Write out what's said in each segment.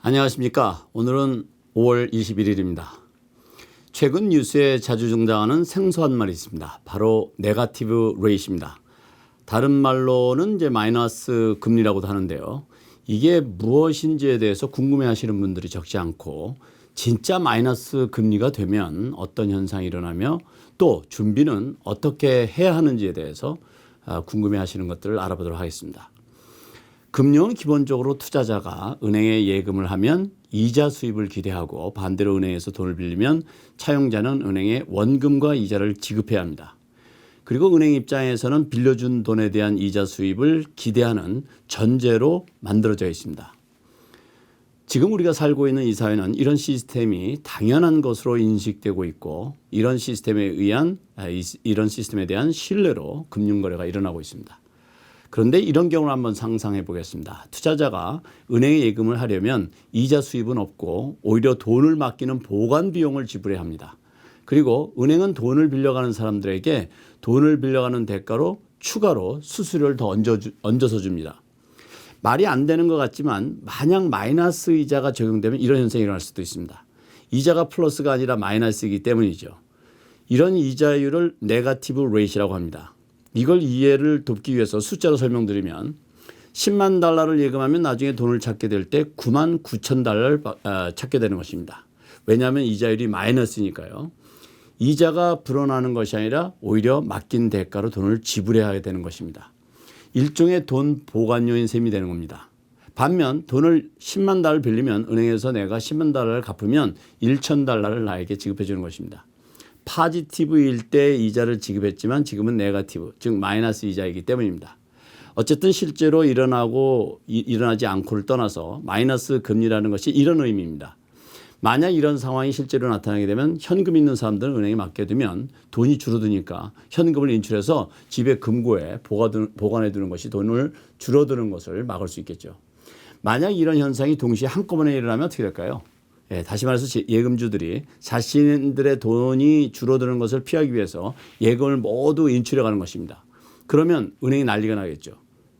안녕하십니까. 오늘은 5월 21일입니다. 최근 뉴스에 자주 등장하는 생소한 말이 있습니다. 바로 네거티브 레이트입니다. 다른 말로는 이제 마이너스 금리라고도 하는데요. 이게 무엇인지에 대해서 궁금해하시는 분들이 적지 않고 진짜 마이너스 금리가 되면 어떤 현상이 일어나며 또 준비는 어떻게 해야 하는지에 대해서 궁금해하시는 것들을 알아보도록 하겠습니다. 금융은 기본적으로 투자자가 은행에 예금을 하면 이자 수입을 기대하고 반대로 은행에서 돈을 빌리면 차용자는 은행에 원금과 이자를 지급해야 합니다. 그리고 은행 입장에서는 빌려준 돈에 대한 이자 수입을 기대하는 전제로 만들어져 있습니다. 지금 우리가 살고 있는 이 사회는 이런 시스템이 당연한 것으로 인식되고 있고 이런 시스템에 대한 신뢰로 금융거래가 일어나고 있습니다. 그런데 이런 경우를 한번 상상해 보겠습니다. 투자자가 은행에 예금을 하려면 이자 수입은 없고 오히려 돈을 맡기는 보관 비용을 지불해야 합니다. 그리고 은행은 돈을 빌려가는 사람들에게 돈을 빌려가는 대가로 추가로 수수료를 더 얹어서 줍니다. 말이 안 되는 것 같지만 만약 마이너스 이자가 적용되면 이런 현상이 일어날 수도 있습니다. 이자가 플러스가 아니라 마이너스이기 때문이죠. 이런 이자율을 네거티브 레이트라고 합니다. 이걸 이해를 돕기 위해서 숫자로 설명드리면 10만 달러를 예금하면 나중에 돈을 찾게 될 때 9만 9천 달러를 찾게 되는 것입니다. 왜냐하면 이자율이 마이너스니까요. 이자가 불어나는 것이 아니라 오히려 맡긴 대가로 돈을 지불해야 되는 것입니다. 일종의 돈 보관료인 셈이 되는 겁니다. 반면 돈을 10만 달러를 빌리면 은행에서 내가 10만 달러를 갚으면 1천 달러를 나에게 지급해 주는 것입니다. 파지티브일 때 이자를 지급했지만 지금은 네거티브, 즉 마이너스 이자이기 때문입니다. 어쨌든 실제로 일어나지 않고를 떠나서 마이너스 금리라는 것이 이런 의미입니다. 만약 이런 상황이 실제로 나타나게 되면 현금 있는 사람들은 은행에 맡겨두면 돈이 줄어드니까 현금을 인출해서 집에 금고에 보관해 두는 것이 돈을 줄어드는 것을 막을 수 있겠죠. 만약 이런 현상이 동시에 한꺼번에 일어나면 어떻게 될까요? 다시 말해서 예금주들이 자신들의 돈이 줄어드는 것을 피하기 위해서 예금을 모두 인출해 가는 것입니다. 그러면 은행이 난리가 나겠죠.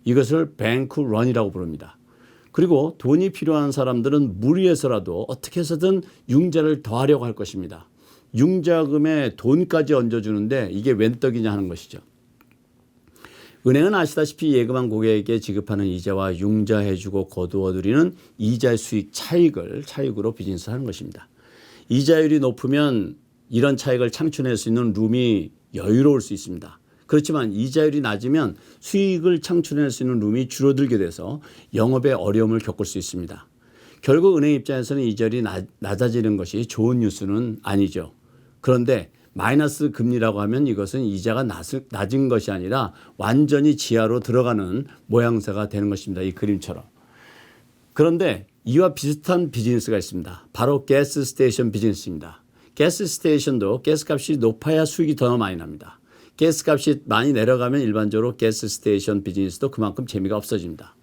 이것을 뱅크런이라고 부릅니다. 그리고 돈이 필요한 사람들은 무리해서라도 어떻게 해서든 융자를 더하려고 할 것입니다. 융자금에 돈까지 얹어주는데 이게 웬 떡이냐 하는 것이죠. 은행은 아시다시피 예금한 고객에게 지급하는 이자와 융자해주고 거두어들이는 이자 수익 차익으로 비즈니스를 하는 것입니다. 이자율이 높으면 이런 차익을 창출할 수 있는 룸이 여유로울 수 있습니다. 그렇지만 이자율이 낮으면 수익을 창출할 수 있는 룸이 줄어들게 돼서 영업에 어려움을 겪을 수 있습니다. 결국 은행 입장에서는 이자율이 낮아지는 것이 좋은 뉴스는 아니죠. 그런데 마이너스 금리라고 하면 이것은 이자가 낮은 것이 아니라 완전히 지하로 들어가는 모양새가 되는 것입니다. 이 그림처럼. 그런데 이와 비슷한 비즈니스가 있습니다. 바로 가스 스테이션 비즈니스입니다. 가스 스테이션도 가스값이 높아야 수익이 더 많이 납니다. 가스값이 많이 내려가면 일반적으로 가스 스테이션 비즈니스도 그만큼 재미가 없어집니다.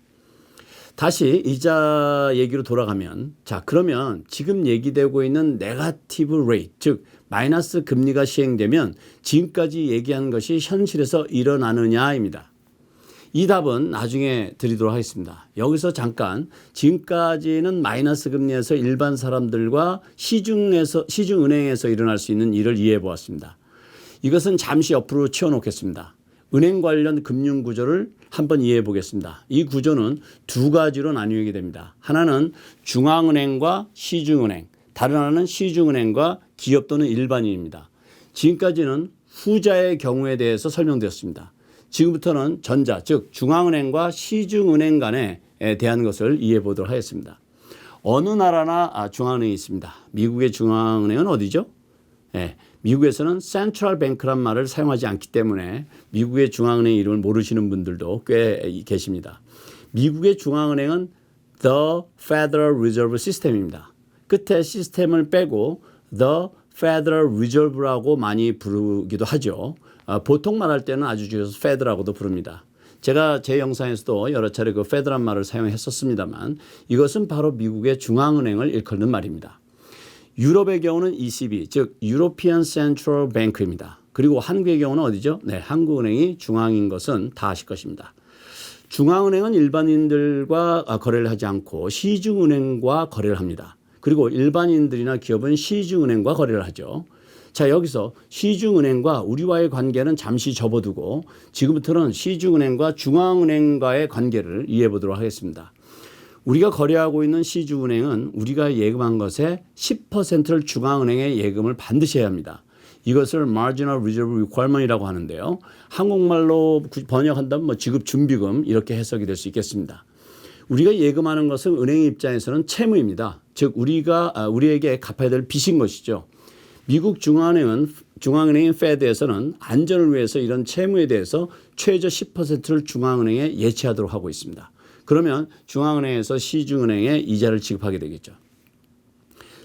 다시 이자 얘기로 돌아가면 그러면 지금 얘기되고 있는 네거티브 레이트, 즉 마이너스 금리가 시행되면 지금까지 얘기한 것이 현실에서 일어나느냐입니다. 이 답은 나중에 드리도록 하겠습니다. 여기서 잠깐 지금까지는 마이너스 금리에서 일반 사람들과 시중은행에서 일어날 수 있는 일을 이해해 보았습니다. 이것은 잠시 옆으로 치워놓겠습니다. 은행 관련 금융 구조를 한번 이해해 보겠습니다. 이 구조는 두 가지로 나뉘게 됩니다. 하나는 중앙은행과 시중은행, 다른 하나는 시중은행과 기업 또는 일반인입니다. 지금까지는 후자의 경우에 대해서 설명드렸습니다. 지금부터는 전자, 즉 중앙은행과 시중은행 간에 대한 것을 이해해 보도록 하겠습니다. 어느 나라나 중앙은행이 있습니다. 미국의 중앙은행은 어디죠? 미국에서는 센트럴 뱅크란 말을 사용하지 않기 때문에 미국의 중앙은행 이름을 모르시는 분들도 꽤 계십니다. 미국의 중앙은행은 The Federal Reserve System입니다. 끝에 시스템을 빼고 The Federal Reserve라고 많이 부르기도 하죠. 보통 말할 때는 아주 줄여서 Fed라고도 부릅니다. 제가 제 영상에서도 여러 차례 그 Fed란 말을 사용했었습니다만 이것은 바로 미국의 중앙은행을 일컫는 말입니다. 유럽의 경우는 ECB, 즉 European Central Bank입니다. 그리고 한국의 경우는 어디죠? 한국은행이 중앙인 것은 다 아실 것입니다. 중앙은행은 일반인들과 거래를 하지 않고 시중은행과 거래를 합니다. 그리고 일반인들이나 기업은 시중은행과 거래를 하죠. 자, 여기서 시중은행과 우리와의 관계는 잠시 접어두고 지금부터는 시중은행과 중앙은행과의 관계를 이해해 보도록 하겠습니다. 우리가 거래하고 있는 시중은행은 우리가 예금한 것의 10%를 중앙은행에 예금을 반드시 해야 합니다. 이것을 Marginal Reserve Requirement이라고 하는데요. 한국말로 번역한다면 지급준비금 이렇게 해석이 될 수 있겠습니다. 우리가 예금하는 것은 은행 입장에서는 채무입니다. 즉 우리에게 갚아야 될 빚인 것이죠. 미국 중앙은행인 Fed에서는 안전을 위해서 이런 채무에 대해서 최저 10%를 중앙은행에 예치하도록 하고 있습니다. 그러면 중앙은행에서 시중은행에 이자를 지급하게 되겠죠.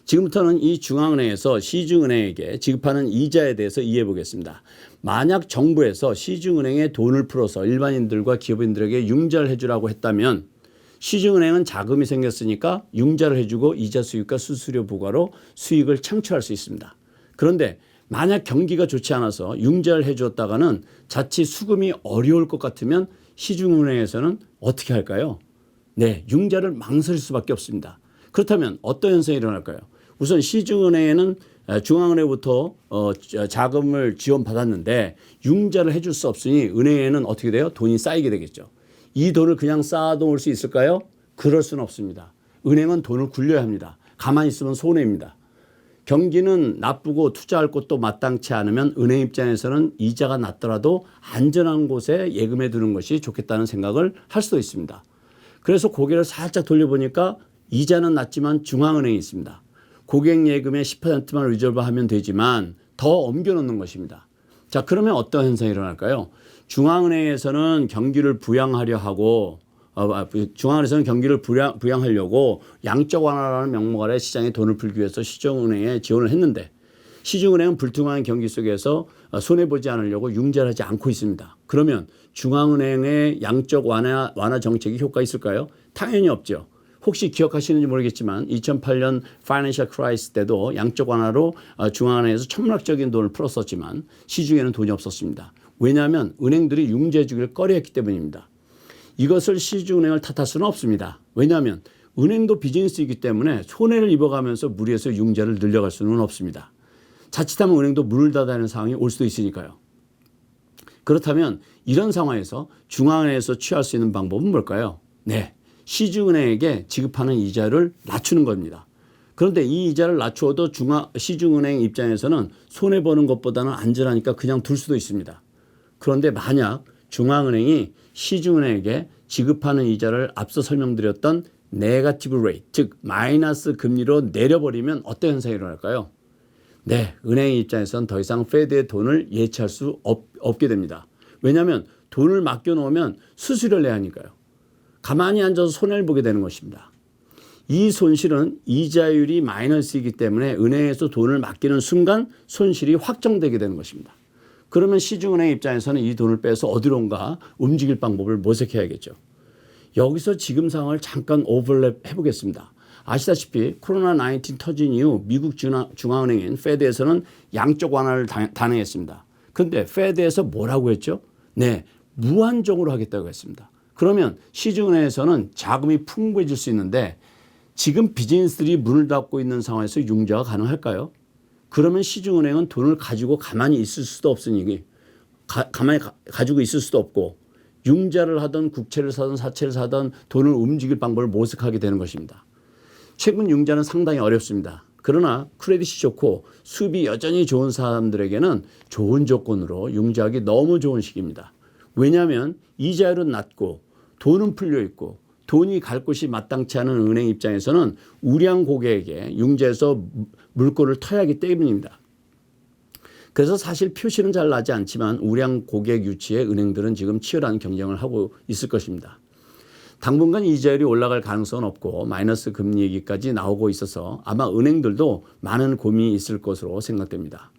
지금부터는 이 중앙은행에서 시중은행에게 지급하는 이자에 대해서 이해해 보겠습니다. 만약 정부에서 시중은행에 돈을 풀어서 일반인들과 기업인들에게 융자를 해주라고 했다면 시중은행은 자금이 생겼으니까 융자를 해주고 이자 수익과 수수료 부과로 수익을 창출할 수 있습니다. 그런데 만약 경기가 좋지 않아서 융자를 해주었다가는 자칫 수금이 어려울 것 같으면 시중은행에서는 어떻게 할까요? 네, 융자를 망설일 수밖에 없습니다. 그렇다면 어떤 현상이 일어날까요? 우선 시중은행에는 중앙은행부터 자금을 지원받았는데 융자를 해줄 수 없으니 은행에는 어떻게 돼요? 돈이 쌓이게 되겠죠. 이 돈을 그냥 쌓아놓을 수 있을까요? 그럴 수는 없습니다. 은행은 돈을 굴려야 합니다. 가만히 있으면 손해입니다. 경기는 나쁘고 투자할 곳도 마땅치 않으면 은행 입장에서는 이자가 낮더라도 안전한 곳에 예금해 두는 것이 좋겠다는 생각을 할 수도 있습니다. 그래서 고개를 살짝 돌려보니까 이자는 낮지만 중앙은행이 있습니다. 고객 예금의 10%만 리저브하면 되지만 더 옮겨놓는 것입니다. 자, 그러면 어떤 현상이 일어날까요? 중앙은행에서는 경기를 부양하려 하고 중앙은행에서는 경기를 부양하려고 양적 완화라는 명목 아래 시장에 돈을 풀기 위해서 시중은행에 지원을 했는데 시중은행은 불투명한 경기 속에서 손해보지 않으려고 융자를 하지 않고 있습니다. 그러면 중앙은행의 양적 완화 정책이 효과가 있을까요? 당연히 없죠. 혹시 기억하시는지 모르겠지만 2008년 파이낸셜 크라이시스 때도 양적 완화로 중앙은행에서 천문학적인 돈을 풀었었지만 시중에는 돈이 없었습니다. 왜냐하면 은행들이 융자해 주기를 꺼려했기 때문입니다. 이것을 시중은행을 탓할 수는 없습니다. 왜냐하면 은행도 비즈니스이기 때문에 손해를 입어가면서 무리해서 융자를 늘려갈 수는 없습니다. 자칫하면 은행도 문을 닫아야 하는 상황이 올 수도 있으니까요. 그렇다면 이런 상황에서 중앙은행에서 취할 수 있는 방법은 뭘까요? 네, 시중은행에게 지급하는 이자를 낮추는 겁니다. 그런데 이 이자를 낮추어도 시중은행 입장에서는 손해보는 것보다는 안전하니까 그냥 둘 수도 있습니다. 그런데 만약 중앙은행이 시중은행에게 지급하는 이자를 앞서 설명드렸던 네거티브 레이트, 즉 마이너스 금리로 내려버리면 어떤 현상이 일어날까요? 네, 은행 입장에서는 더 이상 페드의 돈을 예치할 수 없게 됩니다. 왜냐하면 돈을 맡겨놓으면 수수료를 내야 하니까요. 가만히 앉아서 손해를 보게 되는 것입니다. 이 손실은 이자율이 마이너스이기 때문에 은행에서 돈을 맡기는 순간 손실이 확정되게 되는 것입니다. 그러면 시중은행 입장에서는 이 돈을 빼서 어디론가 움직일 방법을 모색해야겠죠. 여기서 지금 상황을 잠깐 오버랩 해보겠습니다. 아시다시피 코로나19 터진 이후 미국 중앙은행인 페드에서는 양적 완화를 단행했습니다. 그런데 페드에서 뭐라고 했죠? 네, 무한정으로 하겠다고 했습니다. 그러면 시중은행에서는 자금이 풍부해질 수 있는데 지금 비즈니스들이 문을 닫고 있는 상황에서 융자가 가능할까요? 그러면 시중은행은 돈을 가지고 가만히 있을 수도 없으니 가만히 가지고 있을 수도 없고 융자를 하든 국채를 사든 사채를 사든 돈을 움직일 방법을 모색하게 되는 것입니다. 최근 융자는 상당히 어렵습니다. 그러나 크레딧이 좋고 수입이 여전히 좋은 사람들에게는 좋은 조건으로 융자하기 너무 좋은 시기입니다. 왜냐하면 이자율은 낮고 돈은 풀려 있고 돈이 갈 곳이 마땅치 않은 은행 입장에서는 우량 고객에게 융자해서 물꼬를 터야 하기 때문입니다. 그래서 사실 표시는 잘 나지 않지만 우량 고객 유치에 은행들은 지금 치열한 경쟁을 하고 있을 것입니다. 당분간 이자율이 올라갈 가능성은 없고 마이너스 금리 얘기까지 나오고 있어서 아마 은행들도 많은 고민이 있을 것으로 생각됩니다.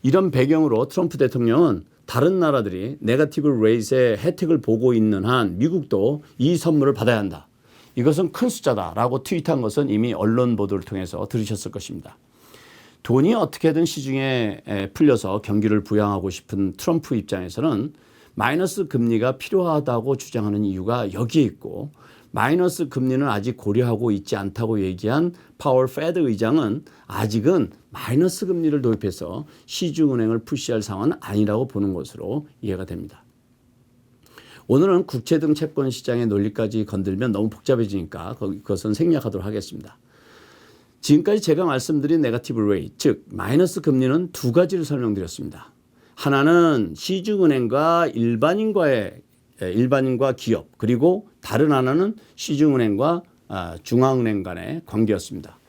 이런 배경으로 트럼프 대통령은 다른 나라들이 네거티브 레이트의 혜택을 보고 있는 한 미국도 이 선물을 받아야 한다. 이것은 큰 숫자다라고 트윗한 것은 이미 언론 보도를 통해서 들으셨을 것입니다. 돈이 어떻게든 시중에 풀려서 경기를 부양하고 싶은 트럼프 입장에서는 마이너스 금리가 필요하다고 주장하는 이유가 여기에 있고 마이너스 금리는 아직 고려하고 있지 않다고 얘기한 파월 페드 의장은 아직은 마이너스 금리를 도입해서 시중은행을 푸시할 상황은 아니라고 보는 것으로 이해가 됩니다. 오늘은 국채 등 채권 시장의 논리까지 건들면 너무 복잡해지니까 그것은 생략하도록 하겠습니다. 지금까지 제가 말씀드린 네거티브 레이트, 즉 마이너스 금리는 두 가지를 설명드렸습니다. 하나는 시중은행과 일반인과 기업, 그리고 다른 하나는 시중은행과 중앙은행 간의 관계였습니다.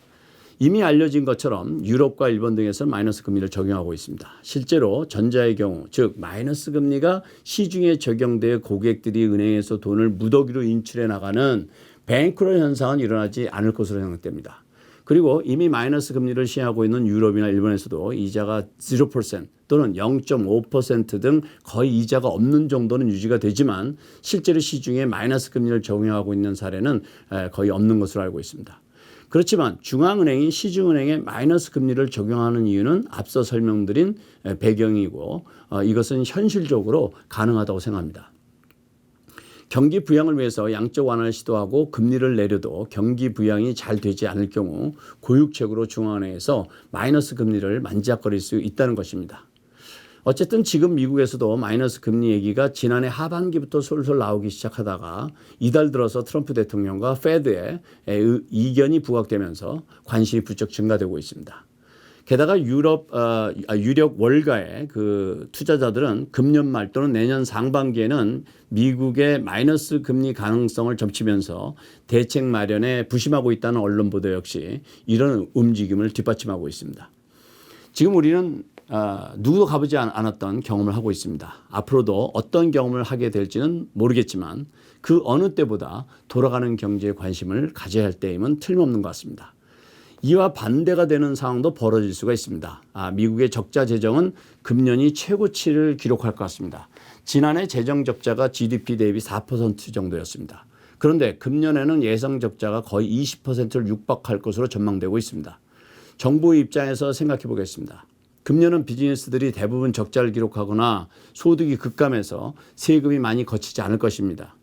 이미 알려진 것처럼 유럽과 일본 등에서 마이너스 금리를 적용하고 있습니다. 실제로 전자의 경우, 즉 마이너스 금리가 시중에 적용되어 고객들이 은행에서 돈을 무더기로 인출해 나가는 뱅크런 현상은 일어나지 않을 것으로 생각됩니다. 그리고 이미 마이너스 금리를 시행하고 있는 유럽이나 일본에서도 이자가 0% 또는 0.5% 등 거의 이자가 없는 정도는 유지가 되지만 실제로 시중에 마이너스 금리를 적용하고 있는 사례는 거의 없는 것으로 알고 있습니다. 그렇지만 중앙은행이 시중은행에 마이너스 금리를 적용하는 이유는 앞서 설명드린 배경이고 이것은 현실적으로 가능하다고 생각합니다. 경기 부양을 위해서 양적 완화를 시도하고 금리를 내려도 경기 부양이 잘 되지 않을 경우 고육책으로 중앙은행에서 마이너스 금리를 만지작거릴 수 있다는 것입니다. 어쨌든 지금 미국에서도 마이너스 금리 얘기가 지난해 하반기부터 솔솔 나오기 시작하다가 이달 들어서 트럼프 대통령과 페드의 이견이 부각되면서 관심이 부쩍 증가되고 있습니다. 게다가 유력 월가의 그 투자자들은 금년 말 또는 내년 상반기에는 미국의 마이너스 금리 가능성을 점치면서 대책 마련에 부심하고 있다는 언론 보도 역시 이런 움직임을 뒷받침하고 있습니다. 지금 우리는 누구도 가보지 않았던 경험을 하고 있습니다. 앞으로도 어떤 경험을 하게 될지는 모르겠지만 그 어느 때보다 돌아가는 경제에 관심을 가져야 할 때임은 틀림없는 것 같습니다. 이와 반대가 되는 상황도 벌어질 수가 있습니다. 미국의 적자 재정은 금년이 최고치를 기록할 것 같습니다. 지난해 재정 적자가 GDP 대비 4% 정도였습니다. 그런데 금년에는 예상 적자가 거의 20%를 육박할 것으로 전망되고 있습니다. 정부 입장에서 생각해 보겠습니다. 금년은 비즈니스들이 대부분 적자를 기록하거나 소득이 급감해서 세금이 많이 거치지 않을 것입니다.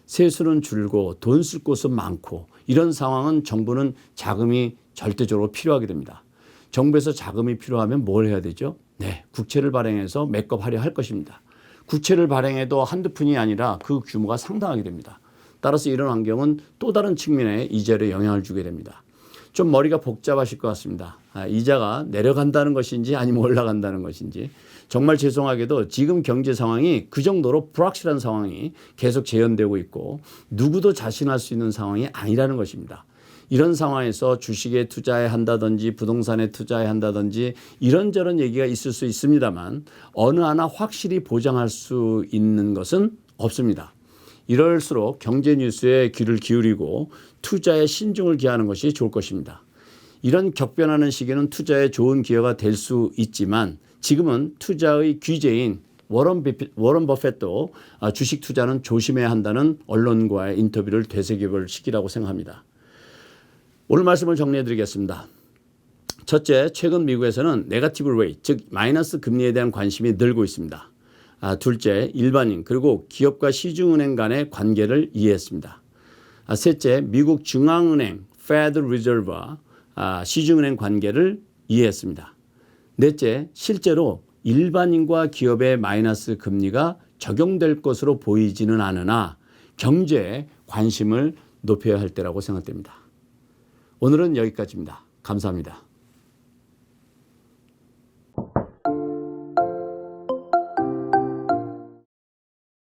세수는 줄고 돈 쓸 곳은 많고 이런 상황은 정부는 자금이 절대적으로 필요하게 됩니다. 정부에서 자금이 필요하면 뭘 해야 되죠? 네, 국채를 발행해서 메이크업하려 할 것입니다. 국채를 발행해도 한두 푼이 아니라 그 규모가 상당하게 됩니다. 따라서 이런 환경은 또 다른 측면에 이자에 영향을 주게 됩니다. 좀 머리가 복잡하실 것 같습니다. 이자가 내려간다는 것인지 아니면 올라간다는 것인지 정말 죄송하게도 지금 경제 상황이 그 정도로 불확실한 상황이 계속 재현되고 있고 누구도 자신할 수 있는 상황이 아니라는 것입니다. 이런 상황에서 주식에 투자해야 한다든지 부동산에 투자해야 한다든지 이런저런 얘기가 있을 수 있습니다만 어느 하나 확실히 보장할 수 있는 것은 없습니다. 이럴수록 경제 뉴스에 귀를 기울이고 투자에 신중을 기하는 것이 좋을 것입니다. 이런 격변하는 시기는 투자에 좋은 기회가 될 수 있지만 지금은 투자의 귀재인 워런 버핏도 주식 투자는 조심해야 한다는 언론과의 인터뷰를 되새겨볼 시기라고 생각합니다. 오늘 말씀을 정리해 드리겠습니다. 첫째, 최근 미국에서는 네거티브 레이트, 즉 마이너스 금리에 대한 관심이 늘고 있습니다. 둘째, 일반인 그리고 기업과 시중은행 간의 관계를 이해했습니다. 셋째, 미국 중앙은행 Fed Reserve와 시중은행 관계를 이해했습니다. 넷째, 실제로 일반인과 기업의 마이너스 금리가 적용될 것으로 보이지는 않으나 경제에 관심을 높여야 할 때라고 생각됩니다. 오늘은 여기까지입니다. 감사합니다.